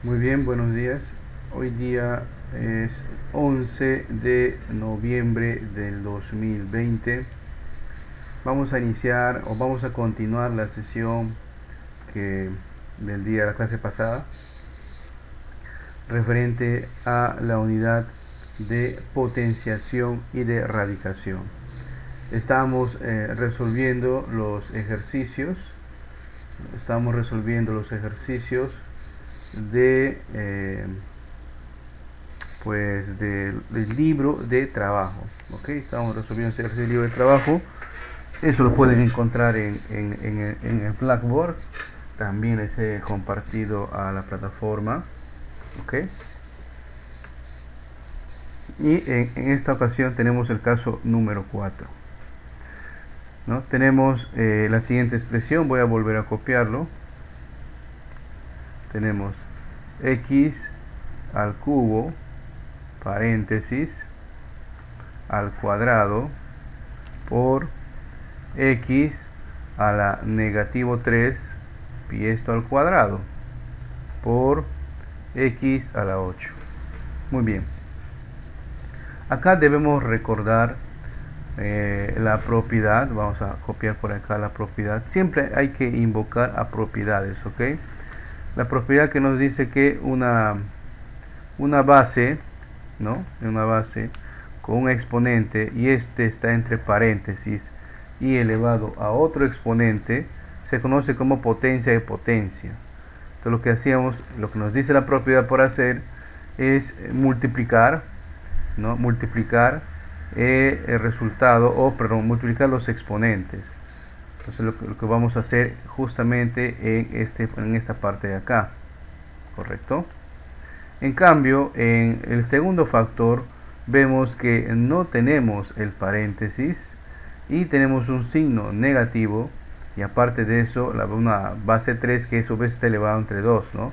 Muy bien, buenos días. Hoy día es 11 de noviembre del 2020. Vamos a iniciar o vamos a continuar la sesión que del día de la clase pasada referente a la unidad de potenciación y de radicación. Estamos resolviendo los ejercicios. De del libro de trabajo. Estamos resolviendo este ejercicio del libro de trabajo. Eso lo pueden encontrar en el Blackboard. También les he compartido a la plataforma. Y en esta ocasión tenemos el caso número 4. ¿No? Tenemos la siguiente expresión. Voy a volver a copiarlo. Tenemos x al cubo, paréntesis, al cuadrado, por x a la negativo 3 pi esto al cuadrado, por x a la 8. Muy bien. Acá debemos recordar la propiedad. Vamos a copiar por acá la propiedad. Siempre hay que invocar a propiedades, ¿ok? La propiedad que nos dice que una base, ¿no? Una base con un exponente y este está entre paréntesis y elevado a otro exponente, se conoce como potencia de potencia. Entonces lo que hacíamos, lo que nos dice la propiedad por hacer es multiplicar, ¿no? Multiplicar el resultado, multiplicar los exponentes. Entonces lo que vamos a hacer justamente en esta parte de acá, ¿correcto? En cambio, en el segundo factor vemos que no tenemos el paréntesis y tenemos un signo negativo, y aparte de eso una base 3 que a su vez está elevado entre 2, ¿no?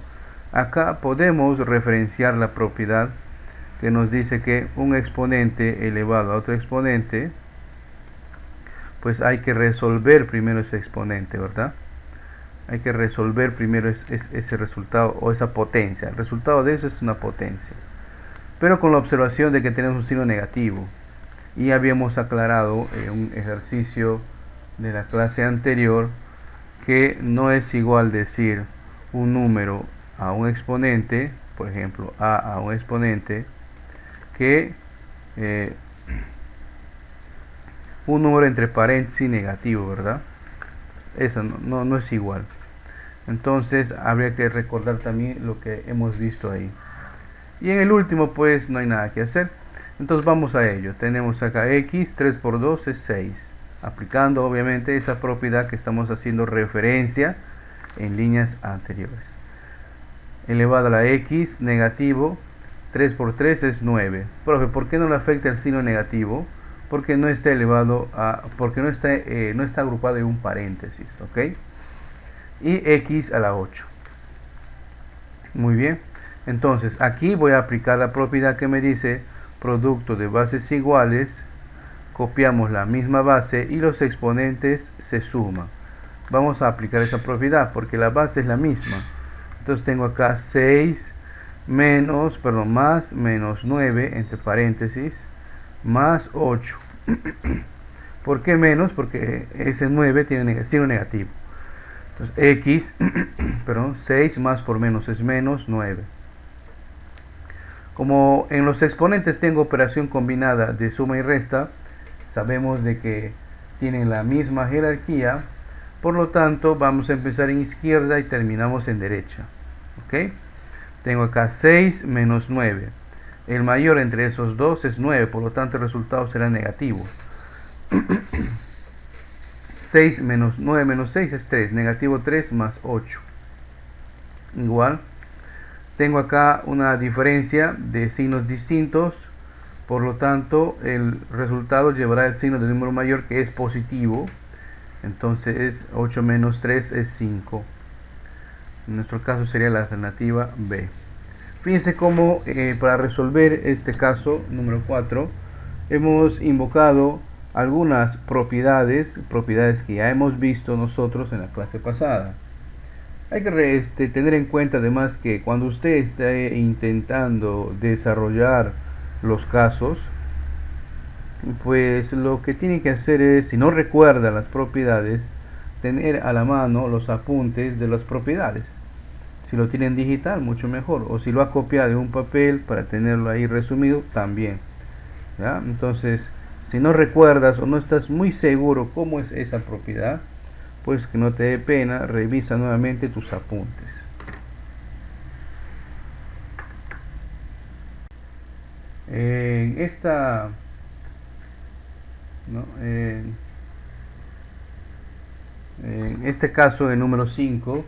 Acá podemos referenciar la propiedad que nos dice que un exponente elevado a otro exponente, pues hay que resolver primero ese exponente, ¿verdad? Hay que resolver primero ese resultado o esa potencia. El resultado de eso es una potencia, pero con la observación de que tenemos un signo negativo. Y habíamos aclarado en un ejercicio de la clase anterior que no es igual decir un número a un exponente, por ejemplo a un exponente, que un número entre paréntesis negativo, ¿verdad? Eso no es igual. Entonces habría que recordar también lo que hemos visto ahí. Y en el último pues no hay nada que hacer. Entonces vamos a ello. Tenemos acá x, 3 por 2 es 6. Aplicando obviamente esa propiedad que estamos haciendo referencia en líneas anteriores. Elevado a la x, negativo, 3 por 3 es 9. Profe, ¿por qué no le afecta el signo negativo? Porque no está elevado a, porque no está agrupado en un paréntesis, ¿ok? Y x a la 8. Muy bien. Entonces aquí voy a aplicar la propiedad que me dice producto de bases iguales. Copiamos la misma base y los exponentes se suman. Vamos a aplicar esa propiedad porque la base es la misma. Entonces tengo acá 6 más menos 9 entre paréntesis más 8. ¿Por qué menos? Porque ese 9 tiene signo negativo. Entonces x, 6 más por menos es menos 9. Como en los exponentes tengo operación combinada de suma y resta, sabemos de que tienen la misma jerarquía, por lo tanto vamos a empezar en izquierda y terminamos en derecha. ¿Ok? Tengo acá 6 menos 9. El mayor entre esos dos es 9, por lo tanto el resultado será negativo. 6 menos 9 menos 6 es 3, negativo 3 más 8. Igual, tengo acá una diferencia de signos distintos, por lo tanto el resultado llevará el signo del número mayor, que es positivo. Entonces 8 menos 3 es 5. En nuestro caso sería la alternativa B. Fíjense cómo para resolver este caso número 4 hemos invocado algunas propiedades que ya hemos visto nosotros en la clase pasada. Hay que tener en cuenta además que cuando usted esté intentando desarrollar los casos, pues lo que tiene que hacer es, si no recuerda las propiedades, tener a la mano los apuntes de las propiedades. Si lo tiene en digital, mucho mejor. O si lo ha copiado de un papel para tenerlo ahí resumido, también. ¿Ya? Entonces, si no recuerdas o no estás muy seguro cómo es esa propiedad, pues que no te dé pena, revisa nuevamente tus apuntes. En esta, ¿no? En este caso, el número 5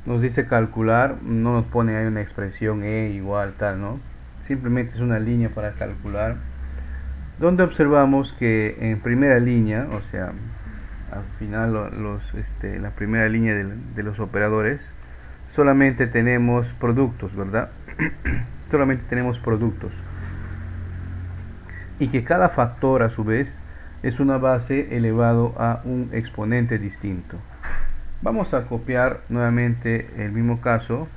nos dice calcular, no nos pone ahí una expresión igual tal, ¿no? Simplemente es una línea para calcular, donde observamos que en primera línea, o sea, al final la primera línea de los operadores, solamente tenemos productos, ¿verdad? Solamente tenemos productos. Y que cada factor a su vez es una base elevado a un exponente distinto. Vamos a copiar nuevamente el mismo caso,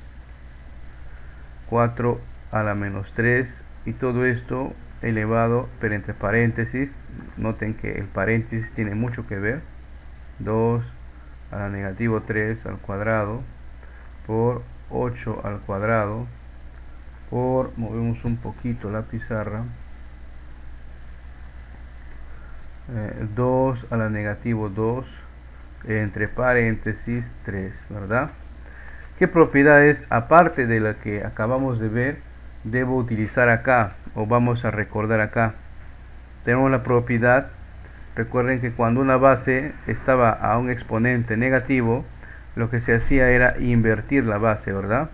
4 a la menos 3, y todo esto elevado, pero entre paréntesis. Noten que el paréntesis tiene mucho que ver. 2 a la negativo 3 al cuadrado por 8 al cuadrado por, movemos un poquito la pizarra, 2 a la negativo 2 entre paréntesis 3, ¿verdad? ¿Qué propiedades, aparte de la que acabamos de ver, debo utilizar acá o vamos a recordar acá? Tenemos la propiedad, recuerden que cuando una base estaba a un exponente negativo, lo que se hacía era invertir la base, ¿verdad?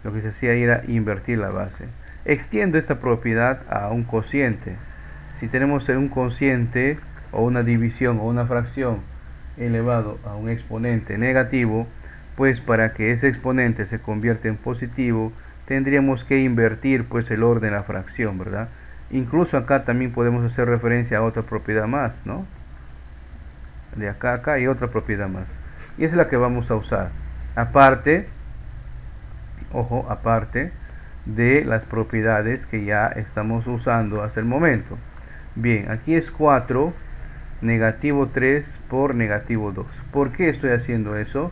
Lo que se hacía era invertir la base. Extiendo esta propiedad a un cociente. Si tenemos un cociente o una división o una fracción elevado a un exponente negativo, pues para que ese exponente se convierta en positivo, tendríamos que invertir pues el orden de la fracción, ¿verdad? Incluso acá también podemos hacer referencia a otra propiedad más, ¿no? De acá a acá hay otra propiedad más. Y esa es la que vamos a usar. Aparte, ojo, aparte de las propiedades que ya estamos usando hasta el momento. Bien, aquí es 4 negativo 3 por negativo 2. ¿Por qué estoy haciendo eso?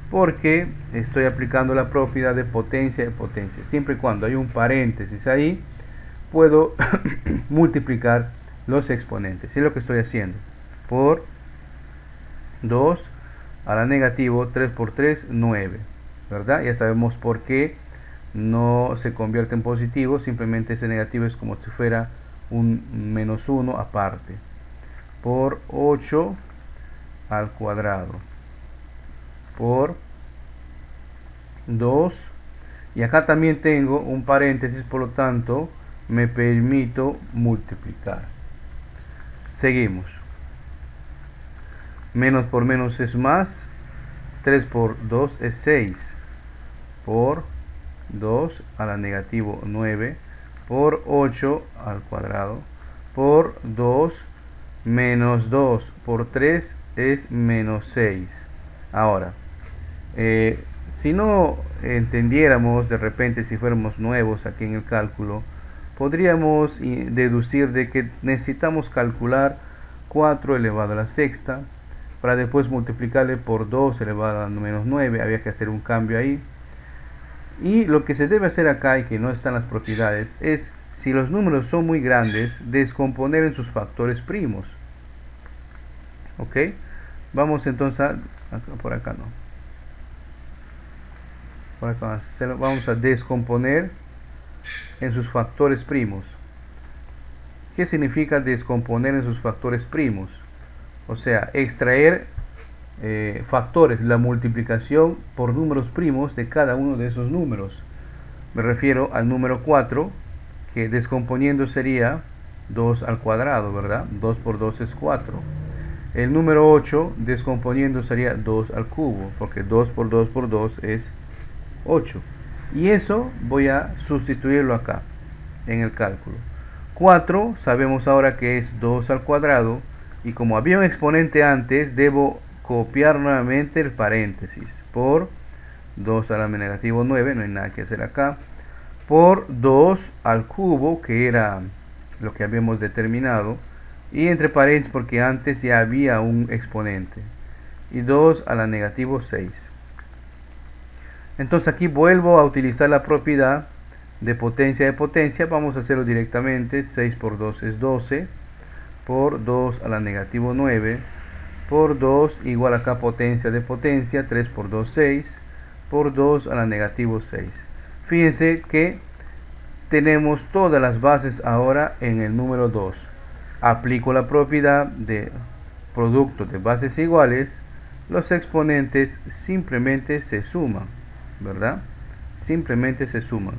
Porque estoy aplicando la propiedad de potencia. Siempre y cuando hay un paréntesis ahí, puedo multiplicar los exponentes. Es lo que estoy haciendo. Por 2 a la negativo 3 por 3, 9. ¿Verdad? Ya sabemos por qué no se convierte en positivo. Simplemente ese negativo es como si fuera un menos 1 aparte. Por 8 al cuadrado. Por 2. Y acá también tengo un paréntesis, por lo tanto me permito multiplicar. Seguimos. Menos por menos es más. 3 por 2 es 6. Por 2 a la negativo 9. Por 8 al cuadrado. Por 2 menos 2 por 3 es menos 6. Ahora, si no entendiéramos de repente, si fuéramos nuevos aquí en el cálculo, podríamos deducir de que necesitamos calcular 4 elevado a la sexta para después multiplicarle por 2 elevado a menos 9. Había que hacer un cambio ahí. Y lo que se debe hacer acá, y que no están las propiedades, es, si los números son muy grandes, descomponer en sus factores primos. ¿Ok? Vamos entonces a, por acá no. Por acá vamos a descomponer en sus factores primos. ¿Qué significa descomponer en sus factores primos? O sea, extraer factores, la multiplicación por números primos de cada uno de esos números. Me refiero al número 4, que descomponiendo sería 2 al cuadrado, ¿verdad? 2 por 2 es 4. El número 8 descomponiendo sería 2 al cubo, porque 2 por 2 por 2 es 8. Y eso voy a sustituirlo acá en el cálculo. 4 sabemos ahora que es 2 al cuadrado, y como había un exponente antes, debo copiar nuevamente el paréntesis por 2 a la negativo 9, no hay nada que hacer acá, por 2 al cubo, que era lo que habíamos determinado, y entre paréntesis porque antes ya había un exponente, y 2 a la negativo 6. Entonces aquí vuelvo a utilizar la propiedad de potencia, vamos a hacerlo directamente. 6 por 2 es 12, por 2 a la negativo 9, por 2 igual acá potencia de potencia, 3 por 2 6, por 2 a la negativo 6. Fíjense que tenemos todas las bases ahora en el número 2. Aplico la propiedad de producto de bases iguales, los exponentes simplemente se suman, ¿verdad? Simplemente se suman,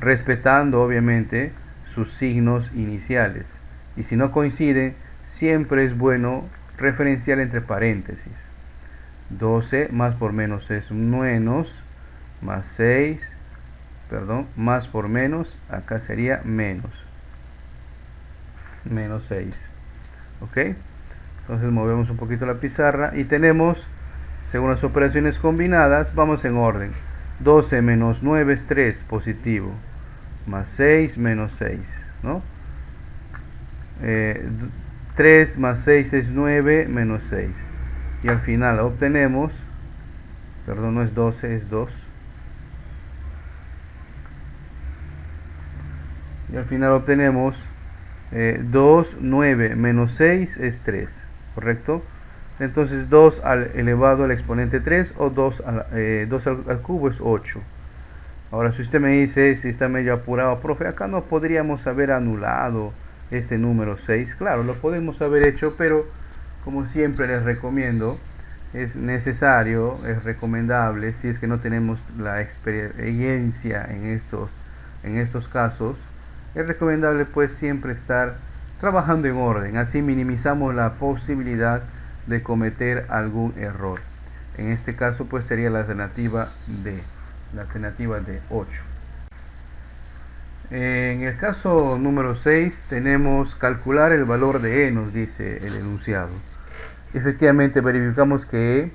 respetando obviamente sus signos iniciales. Y si no coinciden, siempre es bueno referenciar entre paréntesis. 12 más por menos es menos, más 6, perdón, más por menos, acá sería menos 6. ¿Ok? Entonces movemos un poquito la pizarra y tenemos, según las operaciones combinadas, vamos en orden. 12 menos 9 es 3, positivo, más 6 menos 6, ¿no? 3 más 6 es 9 menos 6. Y al final obtenemos, perdón, no es 12, es 2. Y al final obtenemos 2, 9 menos 6 es 3, ¿correcto? Entonces 2 elevado al exponente 3 o 2 al cubo es 8. Ahora si usted me dice, si está medio apurado, profe, acá no podríamos haber anulado este número 6. Claro, lo podemos haber hecho, pero como siempre les recomiendo, es necesario, es recomendable, si es que no tenemos la experiencia en estos casos, es recomendable pues siempre estar trabajando en orden, así minimizamos la posibilidad de cometer algún error. En este caso pues sería la alternativa D, 8. En el caso número 6 tenemos calcular el valor de E, nos dice el enunciado. Efectivamente verificamos que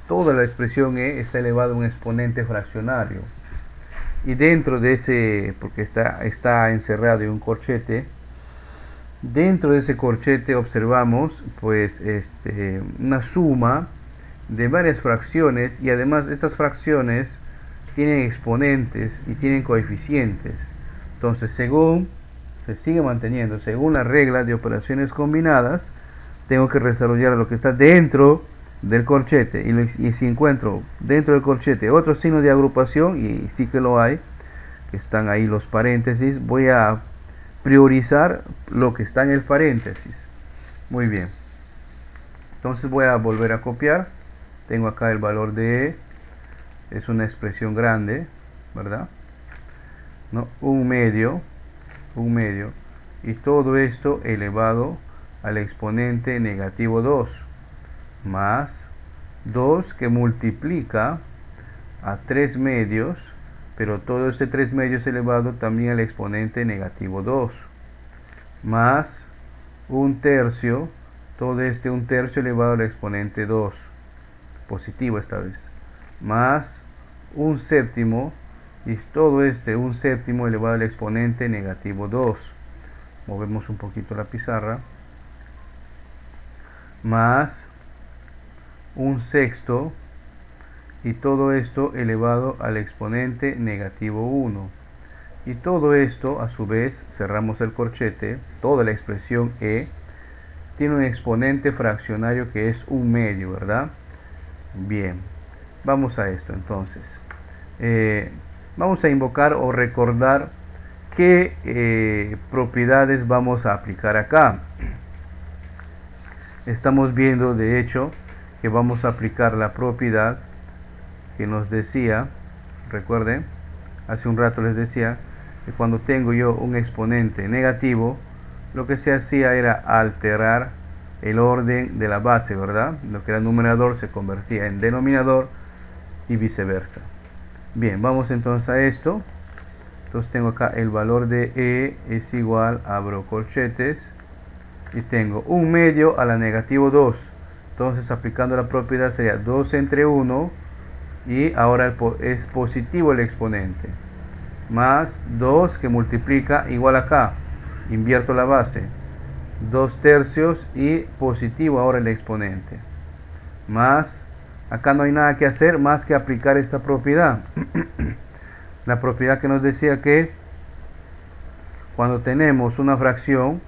toda la expresión E está elevada a un exponente fraccionario. Y dentro de ese, porque está encerrado en un corchete, dentro de ese corchete observamos pues una suma de varias fracciones, y además estas fracciones tienen exponentes y tienen coeficientes. Entonces se sigue manteniendo, según la regla de operaciones combinadas, tengo que desarrollar lo que está dentro del corchete, y si encuentro dentro del corchete otro signo de agrupación, y sí que lo hay, que están ahí los paréntesis, voy a priorizar lo que está en el paréntesis. Muy bien, entonces voy a volver a copiar. Tengo acá el valor de E, es una expresión grande, ¿verdad? ¿No? un medio, y todo esto elevado al exponente negativo 2, más 2 que multiplica a 3 medios, pero todo este 3 medios elevado también al exponente negativo 2, más 1/3, todo este 1/3 elevado al exponente 2, positivo esta vez, más 1/7, y todo este 1/7 elevado al exponente negativo 2. Movemos un poquito la pizarra, más 1/6, y todo esto elevado al exponente negativo 1. Y todo esto a su vez, cerramos el corchete, toda la expresión E tiene un exponente fraccionario que es 1 medio, ¿verdad? Bien, vamos a esto entonces. Vamos a invocar o recordar qué propiedades vamos a aplicar acá. Estamos viendo de hecho que vamos a aplicar la propiedad que nos decía, recuerden, hace un rato les decía que cuando tengo yo un exponente negativo, lo que se hacía era alterar el orden de la base, ¿verdad? Lo que era numerador se convertía en denominador y viceversa. Bien, vamos entonces a esto. Entonces tengo acá el valor de E es igual, abro corchetes, y tengo 1 medio a la negativo 2. Entonces aplicando la propiedad sería 2 entre 1 y ahora es positivo el exponente, más 2 que multiplica igual acá, invierto la base, 2 tercios y positivo ahora el exponente, más, acá no hay nada que hacer más que aplicar esta propiedad, la propiedad que nos decía que cuando tenemos una fracción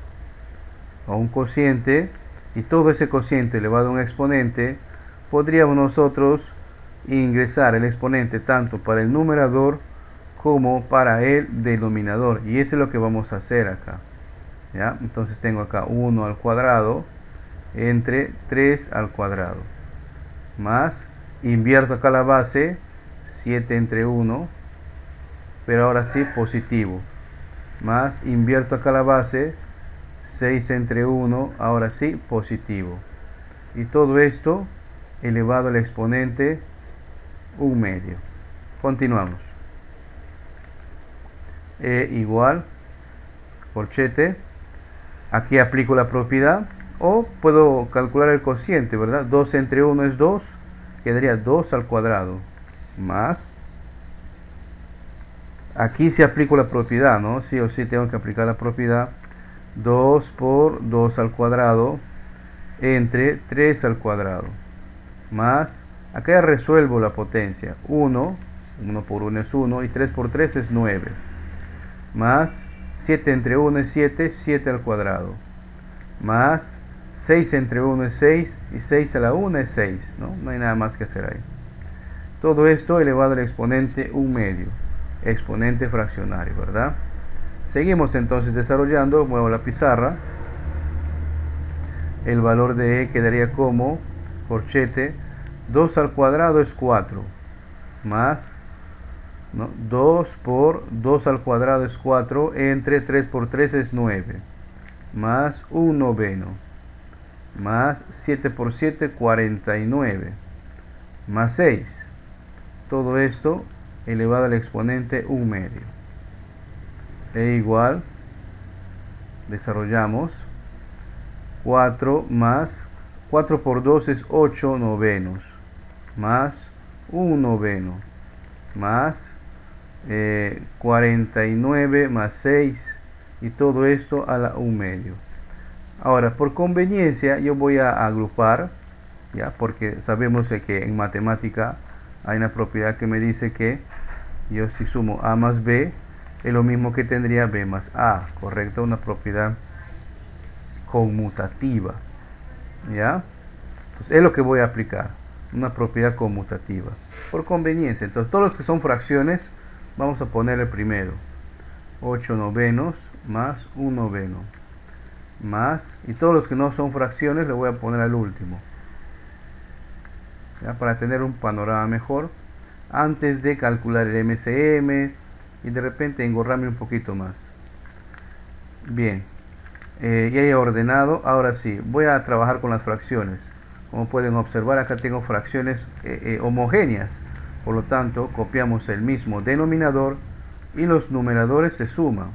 o un cociente y todo ese cociente elevado a un exponente, podríamos nosotros ingresar el exponente tanto para el numerador como para el denominador, y eso es lo que vamos a hacer acá, ¿ya? Entonces tengo acá 1 al cuadrado entre 3 al cuadrado, más, invierto acá la base, 7 entre 1, pero ahora sí positivo, más, invierto acá la base, 6 entre 1, ahora sí positivo, y todo esto elevado al exponente 1/2. Continuamos. E igual, corchete, aquí aplico la propiedad, o puedo calcular el cociente, ¿verdad? 2 entre 1 es 2, quedaría 2 al cuadrado, más, aquí sí aplico la propiedad, ¿no? Sí o sí tengo que aplicar la propiedad, 2 por 2 al cuadrado, entre 3 al cuadrado, más, acá ya resuelvo la potencia, 1 por 1 es 1, y 3 por 3 es 9, más 7 entre 1 es 7, 7 al cuadrado, más 6 entre 1 es 6, y 6 a la 1 es 6, ¿no? No hay nada más que hacer ahí. Todo esto elevado al exponente 1/2, exponente fraccionario, ¿verdad? Seguimos entonces desarrollando, muevo la pizarra, el valor de E quedaría como, corchete, 2 al cuadrado es 4, más, ¿no? 2 por 2 al cuadrado es 4, entre 3 por 3 es 9, más 1/9, más 7 por 7, 49, más 6. Todo esto elevado al exponente 1/2. E igual, desarrollamos, 4 más 4 por 2 es 8 novenos, más 1/9, más 49 más 6, y todo esto a la 1/2. Ahora, por conveniencia, yo voy a agrupar, ¿ya? Porque sabemos que en matemática hay una propiedad que me dice que yo si sumo a más b es lo mismo que tendría b más a, ¿correcto? Una propiedad conmutativa, ¿ya? Entonces es lo que voy a aplicar, una propiedad conmutativa, por conveniencia. Entonces todos los que son fracciones vamos a ponerle primero 8 novenos más 1/9, más, y todos los que no son fracciones le voy a poner al último, ¿ya? Para tener un panorama mejor antes de calcular el MCM y de repente engorrarme un poquito más. Bien, ya he ordenado. Ahora sí, voy a trabajar con las fracciones. Como pueden observar, acá tengo fracciones homogéneas, por lo tanto copiamos el mismo denominador y los numeradores se suman,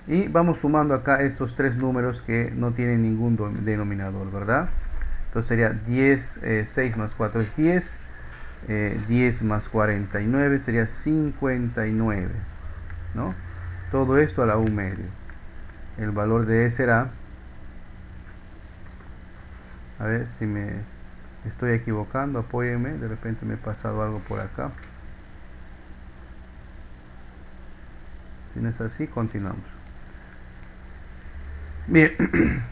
y vamos sumando acá estos tres números que no tienen ningún denominador, ¿verdad? Entonces sería 10, 6 más 4 es 10, 10 más 49 sería 59, ¿no? Todo esto a la 1/2. El valor de E será, a ver si me estoy equivocando, apóyenme, de repente me he pasado algo por acá. Si no es así, continuamos. Bien,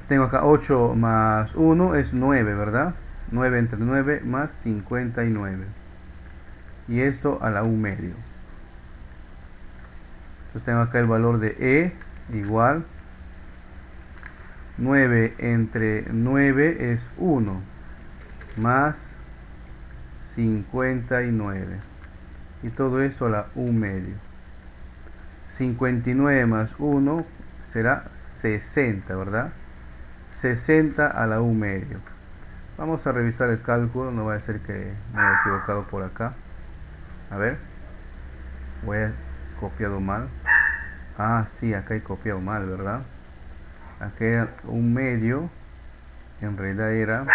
tengo acá 8 más 1 es 9, ¿verdad? 9 entre 9 más 59. Y esto a la 1/2. Entonces tengo acá el valor de E igual 9 entre 9 es 1 más 59. Y todo esto a la 1/2. 59 más 1 será 60, ¿verdad? 60 a la 1/2. Vamos a revisar el cálculo, no va a ser que me haya equivocado por acá. A ver, voy a copiado mal. Ah, sí, acá he copiado mal, ¿verdad? Aquí 1/2, en realidad era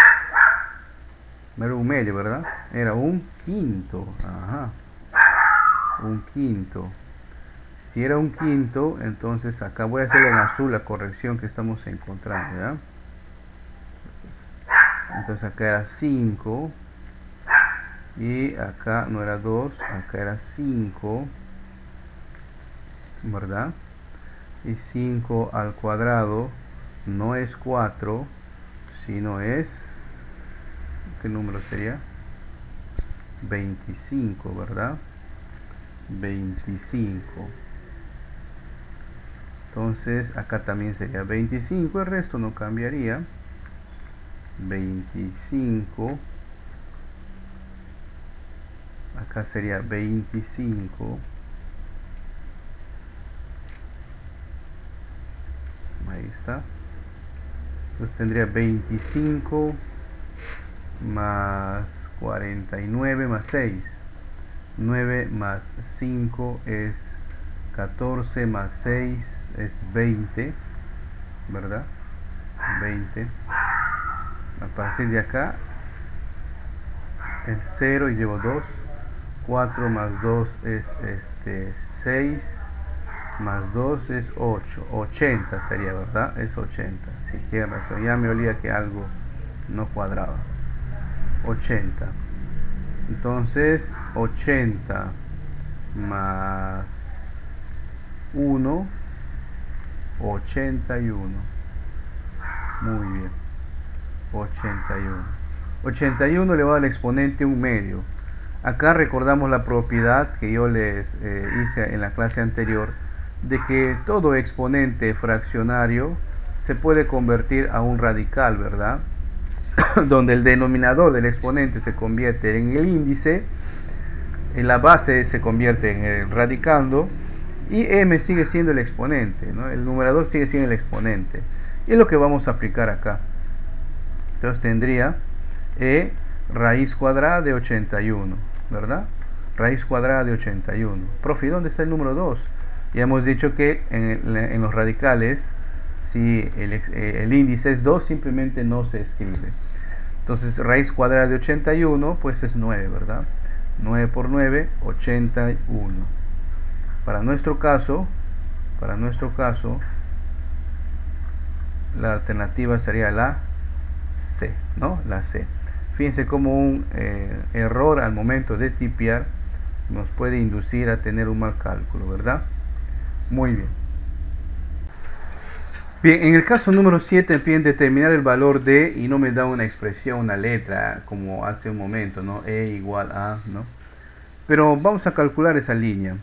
1/2, ¿verdad? Era un quinto. Ajá. Un quinto. Si era un quinto, entonces acá voy a hacer en azul la corrección que estamos encontrando, ¿ya? Entonces acá era 5. Y acá no era 2, acá era 5, ¿verdad? Y 5 al cuadrado no es 4, sino es, ¿qué número sería? 25, ¿verdad? 25. Entonces acá también sería 25, el resto no cambiaría. 25. Acá sería 25. Ahí está. Entonces tendría 25 más 49 más 6. 9 más 5 es 14 más 6 es 20, ¿verdad? 20. A partir de acá es 0 y llevo 2. 4 más 2 es 6. Más 2 es 8. 80 sería, ¿verdad? Es 80. Sí, tiene razón. Ya me olía que algo no cuadraba. 80. Entonces 80 más 1, 81. Muy bien. 81. 81 elevado al exponente 1 medio. Acá recordamos la propiedad que yo les hice en la clase anterior, de que todo exponente fraccionario se puede convertir a un radical, ¿verdad? Donde el denominador del exponente se convierte en el índice, en la base se convierte en el radicando, y m sigue siendo el exponente, ¿no? El numerador sigue siendo el exponente. Y es lo que vamos a aplicar acá. Entonces tendría e raíz cuadrada de 81, ¿verdad? Raíz cuadrada de 81. Profe, ¿dónde está el número 2? Ya hemos dicho que en los radicales, si el índice es 2, simplemente no se escribe. Entonces raíz cuadrada de 81, pues es 9, ¿verdad? 9 por 9, 81. Para nuestro caso, la alternativa sería la C, ¿no? La C. Fíjense cómo un error al momento de tipear nos puede inducir a tener un mal cálculo, ¿verdad? Muy bien. Bien, en el caso número 7 piden determinar el valor de, y no me da una expresión, una letra, como hace un momento, ¿no? E igual a, ¿no? Pero vamos a calcular esa línea.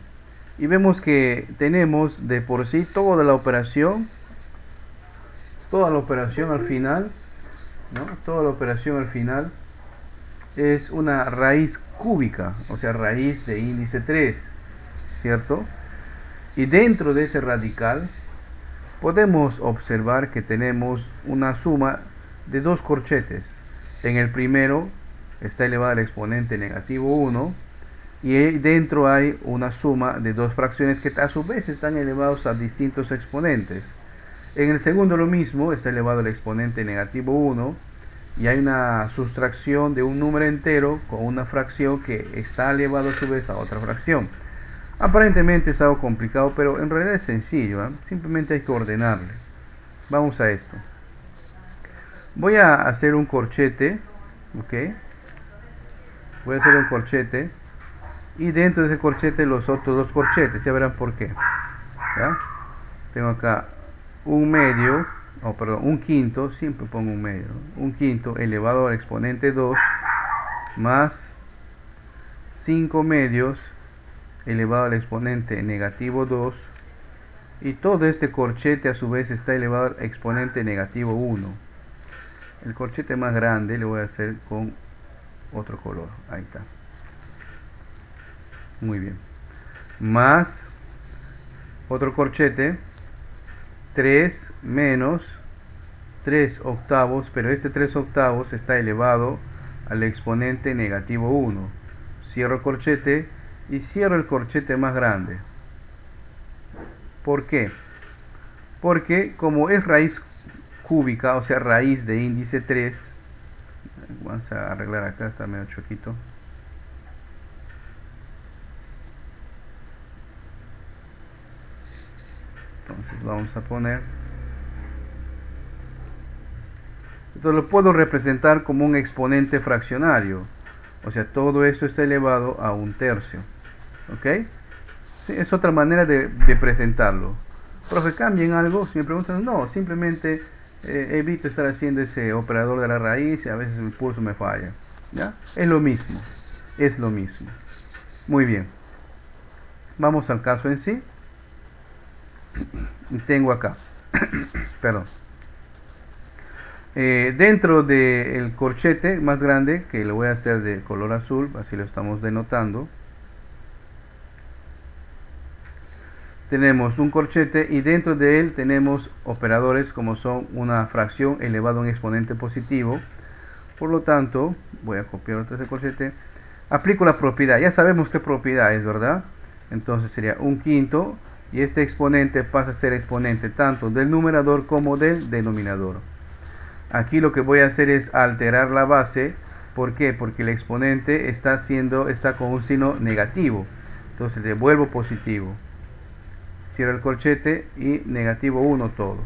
Y vemos que tenemos de por sí toda la operación al final, ¿no? Toda la operación al final es una raíz cúbica, o sea, raíz de índice 3, ¿cierto? Y dentro de ese radical podemos observar que tenemos una suma de dos corchetes. En el primero está elevado al exponente negativo 1 y dentro hay una suma de dos fracciones que a su vez están elevados a distintos exponentes. En el segundo lo mismo, está elevado al exponente negativo 1 y hay una sustracción de un número entero con una fracción que está elevado a su vez a otra fracción. Aparentemente es algo complicado, pero en realidad es sencillo, ¿eh? Simplemente hay que ordenarle. Vamos a esto. Voy a hacer un corchete, ¿ok? Voy a hacer un corchete y dentro de ese corchete los otros dos corchetes, ya verán por qué. ¿Ya? Tengo acá un medio, un quinto, siempre pongo un medio, ¿no? Un quinto elevado al exponente 2 más 5 medios elevado al exponente negativo 2 y todo este corchete a su vez está elevado al exponente negativo 1. El corchete más grande le voy a hacer con otro color, ahí está. Muy bien. Más otro corchete, 3 menos 3 octavos, pero este 3 octavos está elevado al exponente negativo 1. Cierro corchete y cierro el corchete más grande. ¿Por qué? Porque como es raíz cúbica, o sea raíz de índice 3, vamos a arreglar acá, está medio choquito. Entonces vamos a poner, entonces lo puedo representar como un exponente fraccionario, o sea, todo esto está elevado a 1/3. ¿Ok? Sí, es otra manera de presentarlo. Profe, ¿cambien algo? Si me preguntan, no, simplemente evito estar haciendo ese operador de la raíz y a veces el pulso me falla. ¿Ya? Es lo mismo, es lo mismo. Muy bien, vamos al caso en sí. Tengo acá, perdón, dentro del corchete más grande, que lo voy a hacer de color azul, así lo estamos denotando, tenemos un corchete y dentro de él tenemos operadores como son una fracción elevado a un exponente positivo. Por lo tanto, voy a copiar otra vez el corchete, aplico la propiedad, ya sabemos qué propiedad es, ¿verdad? Entonces sería 1/5 y este exponente pasa a ser exponente tanto del numerador como del denominador. Aquí lo que voy a hacer es alterar la base. ¿Por qué? Porque el exponente está con un signo negativo, entonces devuelvo positivo, cierro el corchete y negativo 1 todo,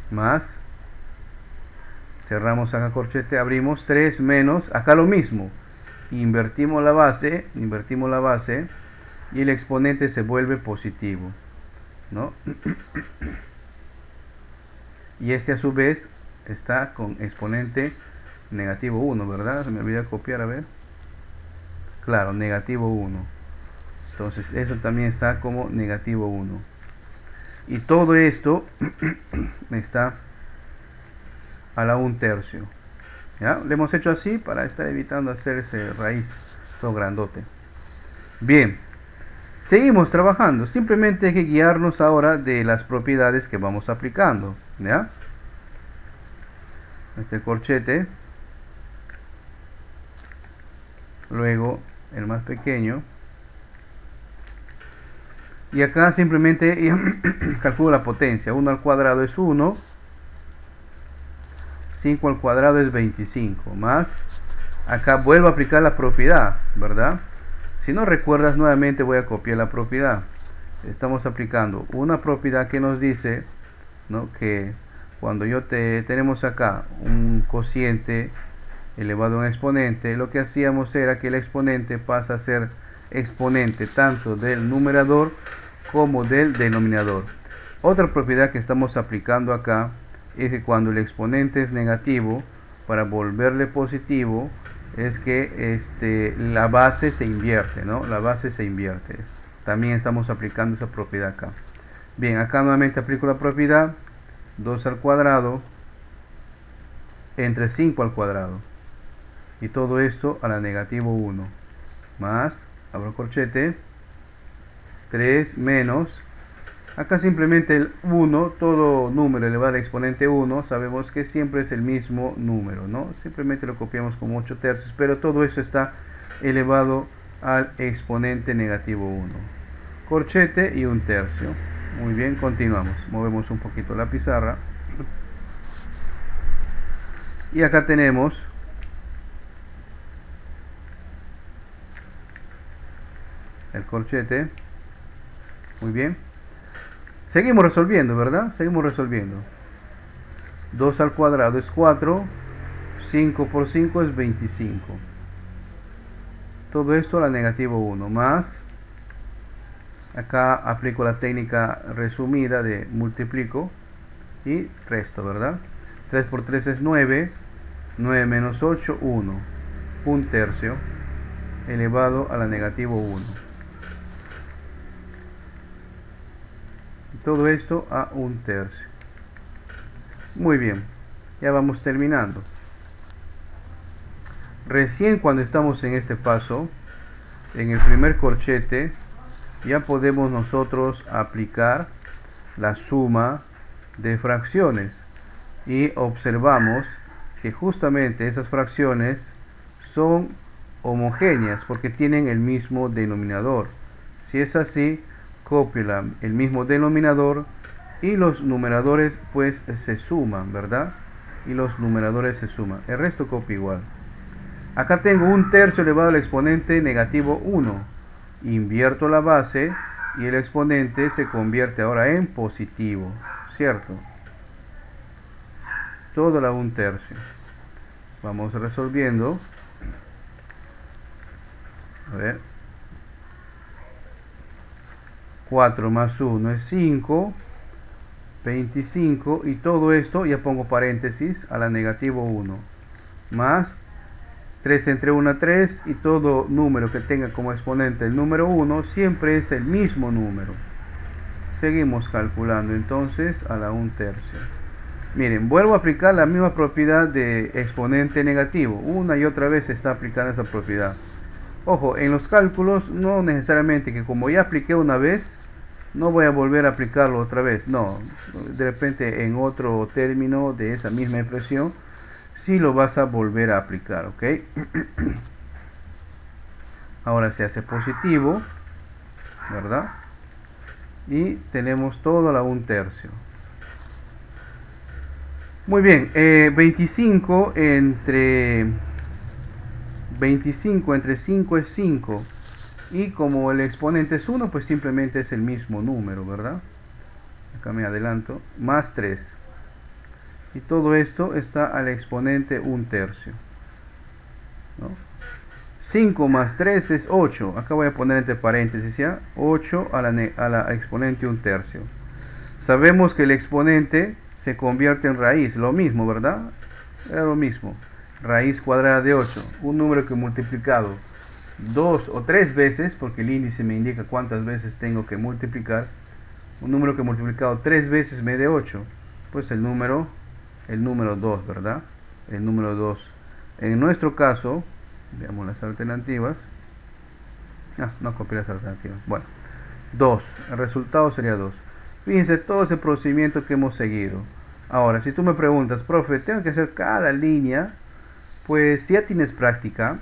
más, cerramos acá corchete, abrimos 3 menos, acá lo mismo, invertimos la base y el exponente se vuelve positivo, ¿no? Y este a su vez está con exponente negativo 1, ¿verdad? Se me olvidó copiar, a ver. Claro, negativo 1. Entonces eso también está como negativo 1. Y todo esto está a la 1/3. ¿Ya? Le hemos hecho así para estar evitando hacer ese raíz todo grandote. Bien, seguimos trabajando. Simplemente hay que guiarnos ahora de las propiedades que vamos aplicando. ¿Ya? Este corchete, luego el más pequeño, y acá simplemente calculo la potencia. 1 al cuadrado es 1, 5 al cuadrado es 25, más, acá vuelvo a aplicar la propiedad, ¿verdad? Si no recuerdas, nuevamente voy a copiar la propiedad. Estamos aplicando una propiedad que nos dice, ¿no?, que cuando tenemos acá un cociente elevado a un exponente, lo que hacíamos era que el exponente pasa a ser exponente tanto del numerador como del denominador. Otra propiedad que estamos aplicando acá es que cuando el exponente es negativo, para volverle positivo, es que la base se invierte, ¿no? La base se invierte. También estamos aplicando esa propiedad acá. Bien, acá nuevamente aplico la propiedad 2 al cuadrado entre 5 al cuadrado. Y todo esto a la negativo 1. Más, abro corchete, 3 menos, acá simplemente el 1, todo número elevado al exponente 1, sabemos que siempre es el mismo número, ¿no? Simplemente lo copiamos como 8/3, pero todo eso está elevado al exponente negativo 1. Corchete y 1/3. Muy bien, continuamos. Movemos un poquito la pizarra. Y acá tenemos el corchete. Muy bien. Seguimos resolviendo, ¿verdad? Seguimos resolviendo. 2 al cuadrado es 4. 5 por 5 es 25. Todo esto a la negativo 1. Más, acá aplico la técnica resumida de multiplico y resto, ¿verdad? 3 por 3 es 9. 9 menos 8, 1. 1/3 elevado a la negativo 1. Todo esto a 1/3. Muy bien, ya vamos terminando. Recién cuando estamos en este paso, en el primer corchete, ya podemos nosotros aplicar la suma de fracciones y observamos que justamente esas fracciones son homogéneas porque tienen el mismo denominador. Si es así, copio el mismo denominador y los numeradores pues se suman, ¿verdad? Y los numeradores se suman. El resto copio igual. Acá tengo 1/3 elevado al exponente negativo 1. Invierto la base y el exponente se convierte ahora en positivo, ¿cierto? Todo a 1/3. Vamos resolviendo. A ver. 4 más 1 es 5. 25. Y todo esto, ya pongo paréntesis, a la negativo 1. Más 3 entre 1 a 3. Y todo número que tenga como exponente el número 1 siempre es el mismo número. Seguimos calculando entonces a la 1/3. Miren, vuelvo a aplicar la misma propiedad de exponente negativo. Una y otra vez se está aplicando esa propiedad. Ojo, en los cálculos no necesariamente que como ya apliqué una vez, no voy a volver a aplicarlo otra vez. No, de repente en otro término de esa misma expresión, sí lo vas a volver a aplicar, ¿ok? Ahora se hace positivo, ¿verdad? Y tenemos todo a la 1/3. Muy bien, 25 entre 5 es 5. Y como el exponente es 1, pues simplemente es el mismo número, ¿verdad? Acá me adelanto. Más 3. Y todo esto está al exponente 1/3. ¿No? 5 más 3 es 8. Acá voy a poner entre paréntesis, ¿ya? 8 a la exponente 1/3. Sabemos que el exponente se convierte en raíz. Lo mismo, ¿verdad? Era lo mismo. Raíz cuadrada de 8. Un número que multiplicado 2 o 3 veces, porque el índice me indica cuántas veces tengo que multiplicar. Un número que multiplicado 3 veces me dé 8. Pues el número 2, ¿verdad? El número 2. En nuestro caso, veamos las alternativas. No copié las alternativas. Bueno, 2. El resultado sería 2. Fíjense todo ese procedimiento que hemos seguido. Ahora, si tú me preguntas, profe, ¿tengo que hacer cada línea? Pues si ya tienes práctica,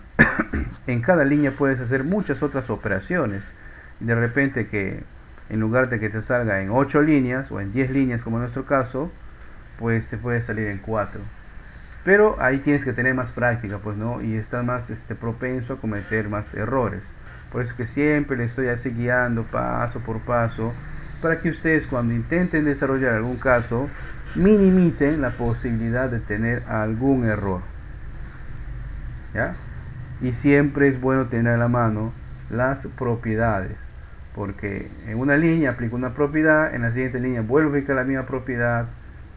en cada línea puedes hacer muchas otras operaciones. De repente que en lugar de que te salga en 8 líneas o en 10 líneas como en nuestro caso, pues te puede salir en 4. Pero ahí tienes que tener más práctica, pues no, y estás más propenso a cometer más errores. Por eso que siempre les estoy así guiando paso por paso, para que ustedes cuando intenten desarrollar algún caso, minimicen la posibilidad de tener algún error. ¿Ya? Y siempre es bueno tener a la mano las propiedades, porque en una línea aplico una propiedad, en la siguiente línea vuelvo a aplicar la misma propiedad,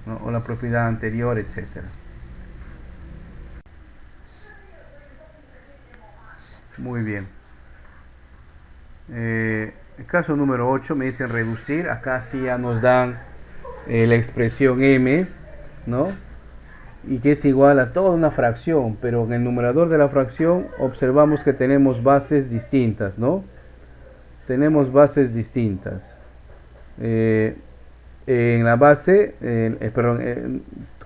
¿no? O la propiedad anterior, etcétera. Muy bien. El caso número 8 me dicen reducir. Acá sí ya nos dan la expresión m, ¿no? Y que es igual a toda una fracción, pero en el numerador de la fracción observamos que tenemos bases distintas, ¿no? Tenemos bases distintas. En la base,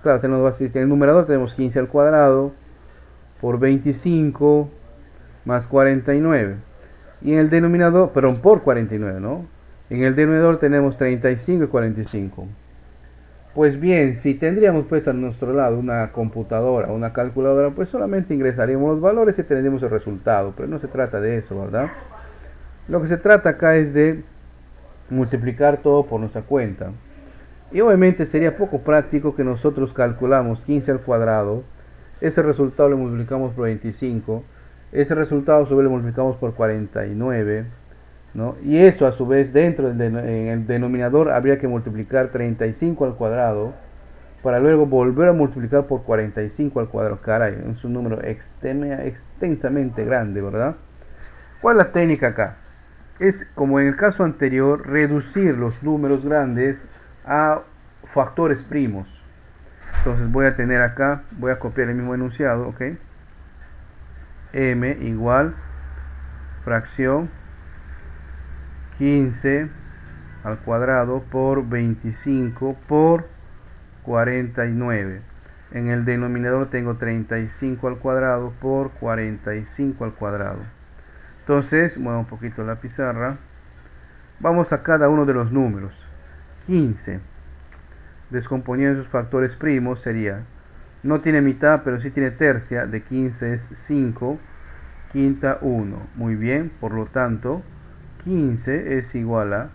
claro, tenemos bases distintas. En el numerador tenemos 15 al cuadrado por 25 más 49. Y en el denominador, perdón, por 49, ¿no? En el denominador tenemos 35 y 45. Pues bien, si tendríamos pues a nuestro lado una computadora, una calculadora, pues solamente ingresaríamos los valores y tendríamos el resultado. Pero no se trata de eso, ¿verdad? Lo que se trata acá es de multiplicar todo por nuestra cuenta. Y obviamente sería poco práctico que nosotros calculamos 15 al cuadrado. Ese resultado lo multiplicamos por 25. Ese resultado a su vez lo multiplicamos por 49. ¿No? Y eso a su vez dentro en el denominador habría que multiplicar 35 al cuadrado para luego volver a multiplicar por 45 al cuadrado. Caray, es un número extensamente grande, ¿verdad? ¿Cuál es la técnica acá? Es como en el caso anterior, reducir los números grandes a factores primos. Entonces voy a tener acá, voy a copiar el mismo enunciado, ¿ok? M igual fracción 15 al cuadrado por 25 por 49. En el denominador tengo 35 al cuadrado por 45 al cuadrado. Entonces, muevo un poquito la pizarra. Vamos a cada uno de los números. 15. Descomponiendo sus factores primos sería, no tiene mitad, pero sí tiene tercia. De 15 es 5. Quinta 1. Muy bien, por lo tanto, 15 es igual a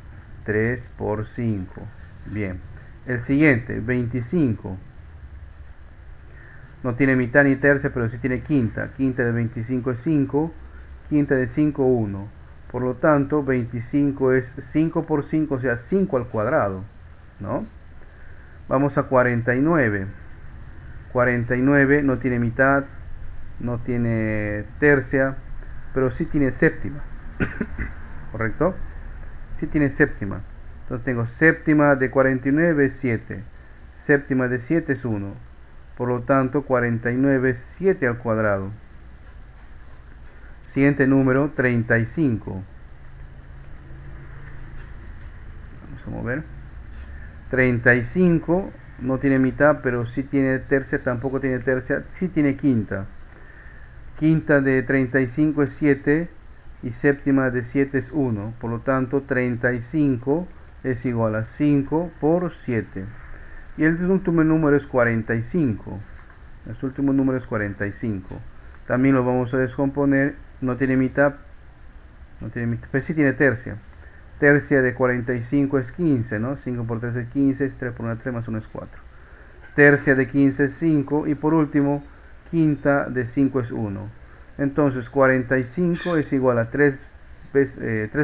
3 por 5. Bien. El siguiente, 25. No tiene mitad ni tercia, pero sí tiene quinta. Quinta de 25 es 5. Quinta de 5, 1. Por lo tanto, 25 es 5 por 5, o sea, 5 al cuadrado, ¿no? Vamos a 49. 49 no tiene mitad, no tiene tercia, pero sí tiene séptima. ¿Correcto? Sí tiene séptima. Entonces tengo séptima de 49 es 7. Séptima de 7 es 1. Por lo tanto, 49 es 7 al cuadrado. Siguiente número, 35. Vamos a mover. 35 no tiene mitad, pero sí tiene tercia, tampoco tiene tercia, sí tiene quinta. Quinta de 35 es 7 y séptima de 7 es 1. Por lo tanto, 35 es igual a 5 por 7. Y el último número es 45. El último número es 45. También lo vamos a descomponer. No tiene mitad, pero sí tiene tercia. Tercia de 45 es 15, ¿no? 5 por 3 es 15, 3 por 1 es 3, más 1 es 4. Tercia de 15 es 5 y por último, quinta de 5 es 1. Entonces 45 es igual a 3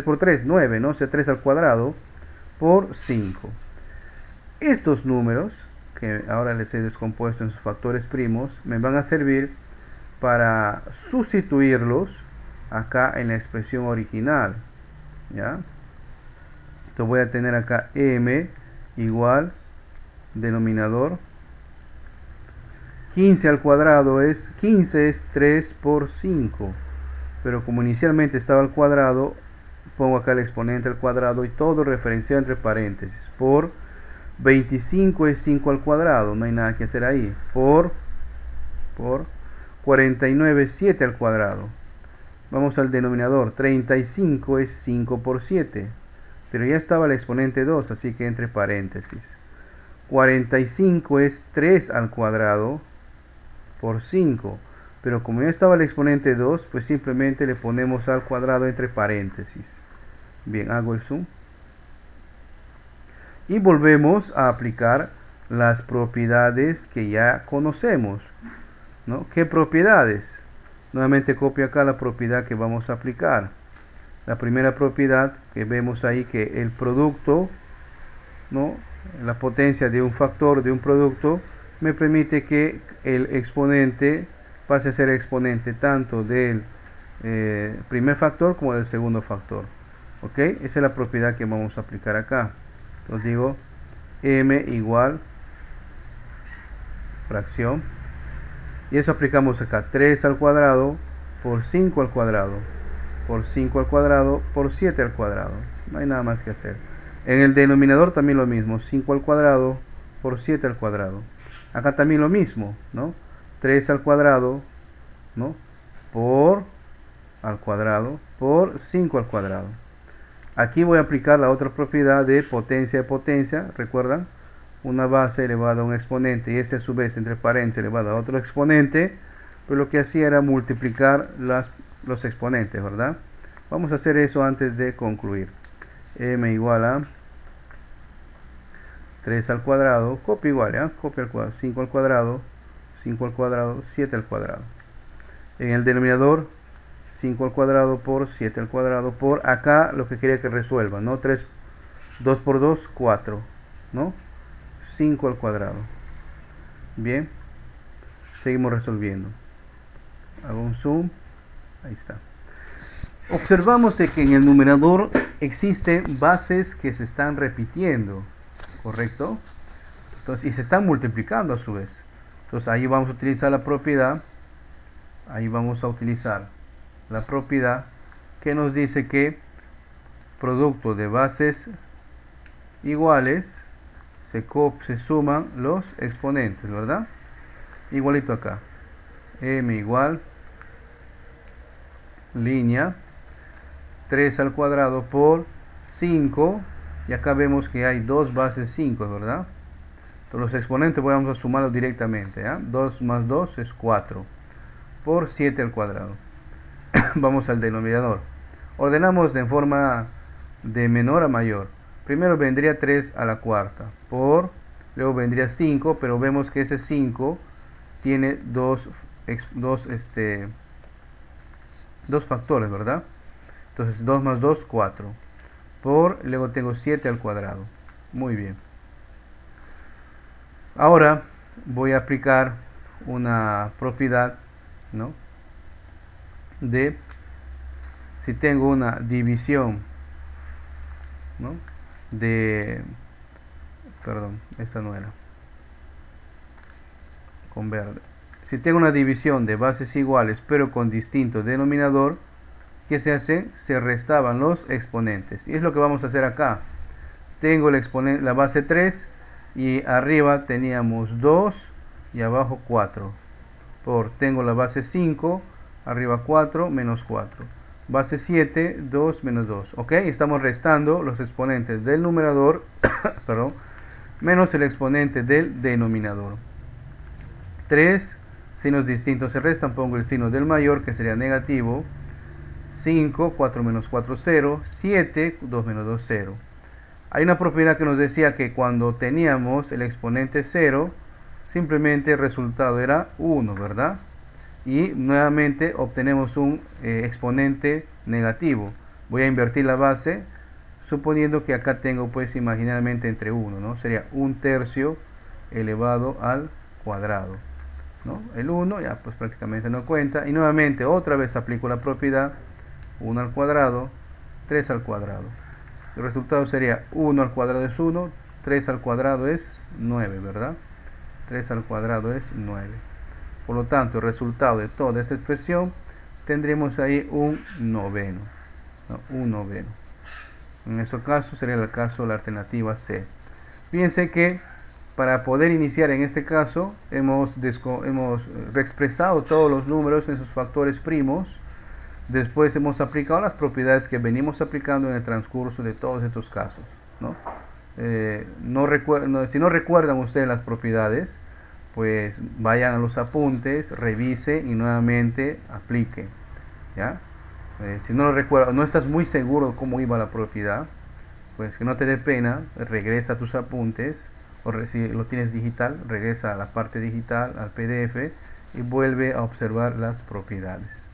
por 3, 9, ¿no? O sea, 3 al cuadrado por 5. Estos números, que ahora les he descompuesto en sus factores primos, me van a servir para sustituirlos acá en la expresión original, ¿ya? Entonces voy a tener acá m igual denominador 15 al cuadrado es 15 es 3 por 5, pero como inicialmente estaba al cuadrado, pongo acá el exponente al cuadrado y todo referenciado entre paréntesis. Por 25 es 5 al cuadrado, no hay nada que hacer ahí. Por 49 es 7 al cuadrado. Vamos al denominador, 35 es 5 por 7, pero ya estaba el exponente 2, así que entre paréntesis. 45 es 3 al cuadrado por 5, pero como ya estaba el exponente 2, pues simplemente le ponemos al cuadrado entre paréntesis. Bien, hago el zoom. Y volvemos a aplicar las propiedades que ya conocemos, ¿no? ¿Qué propiedades? Nuevamente copio acá la propiedad que vamos a aplicar. La primera propiedad que vemos ahí, que el producto, ¿no? La potencia de un factor de un producto me permite que el exponente pase a ser exponente tanto del primer factor como del segundo factor. ¿Ok? Esa es la propiedad que vamos a aplicar acá. Entonces digo m igual fracción, y eso aplicamos acá, 3 al cuadrado por 5 al cuadrado por 5 al cuadrado por 7 al cuadrado. No hay nada más que hacer. En el denominador también lo mismo, 5 al cuadrado por 7 al cuadrado. Acá también lo mismo, ¿no? 3 al cuadrado, ¿no? Por al cuadrado por 5 al cuadrado. Aquí voy a aplicar la otra propiedad de potencia de potencia. ¿Recuerdan? Una base elevada a un exponente y este a su vez entre paréntesis elevada a otro exponente. Pero lo que hacía era multiplicar los exponentes, ¿verdad? Vamos a hacer eso antes de concluir. M igual a 3 al cuadrado, copia igual, ¿eh? Copia al cuadrado, 5 al cuadrado, 5 al cuadrado, 7 al cuadrado. En el denominador, 5 al cuadrado por 7 al cuadrado por acá lo que quería que resuelva, ¿no? 2 por 2, 4, ¿no? 5 al cuadrado. Bien, seguimos resolviendo. Hago un zoom, ahí está. Observamos de que en el numerador existen bases que se están repitiendo, ¿correcto? Entonces, y se están multiplicando a su vez. Entonces ahí vamos a utilizar la propiedad, que nos dice que producto de bases iguales se suman los exponentes, ¿verdad? Igualito acá, m igual línea 3 al cuadrado por 5, y acá vemos que hay dos bases 5, ¿verdad? Entonces los exponentes vamos a sumarlos directamente, ¿eh? 2 más 2 es 4 por 7 al cuadrado. Vamos al denominador, Ordenamos de forma de menor a mayor. Primero vendría 3 a la cuarta por, luego vendría 5, pero vemos que ese 5 tiene dos factores, ¿verdad? Entonces 2 más 2, 4. Por, luego tengo 7 al cuadrado. Muy bien. Ahora voy a aplicar una propiedad, ¿no? De si tengo una división, ¿no? Perdón, esa no era, con verde. Si tengo una división de bases iguales pero con distinto denominador, ¿qué se hace? Se restaban los exponentes. Y es lo que vamos a hacer acá. Tengo el exponente, la base 3 y arriba teníamos 2 y abajo 4. Tengo la base 5, arriba 4 menos 4. Base 7, 2 menos 2. ¿Ok? Estamos restando los exponentes del numerador perdón, menos el exponente del denominador. 3 signos distintos se restan. Pongo el signo del mayor, que sería negativo. 5, 4 menos 4, 0. 7, 2 menos 2, 0. Hay una propiedad que nos decía que cuando teníamos el exponente 0, simplemente el resultado era 1, ¿verdad? Y nuevamente obtenemos un exponente negativo. Voy a invertir la base, suponiendo que acá tengo pues imaginariamente entre 1, ¿no? Sería 1/3 elevado al cuadrado, ¿no? El 1 ya pues prácticamente no cuenta. Y nuevamente otra vez aplico la propiedad 1 al cuadrado, 3 al cuadrado. El resultado sería 1 al cuadrado es 1, 3 al cuadrado es 9, ¿verdad? 3 al cuadrado es 9. Por lo tanto, el resultado de toda esta expresión tendremos ahí un noveno, ¿no? Un noveno. En este caso sería el caso, la alternativa C. Fíjense que para poder iniciar en este caso hemos reexpresado todos los números en sus factores primos. Después hemos aplicado las propiedades que venimos aplicando en el transcurso de todos estos casos, ¿no? Si no recuerdan ustedes las propiedades, pues vayan a los apuntes, revise y nuevamente aplique, ¿ya? Si no lo recuerdas, no estás muy seguro cómo iba la propiedad, pues que no te dé pena, regresa a tus apuntes, o si lo tienes digital, regresa a la parte digital, al PDF, y vuelve a observar las propiedades.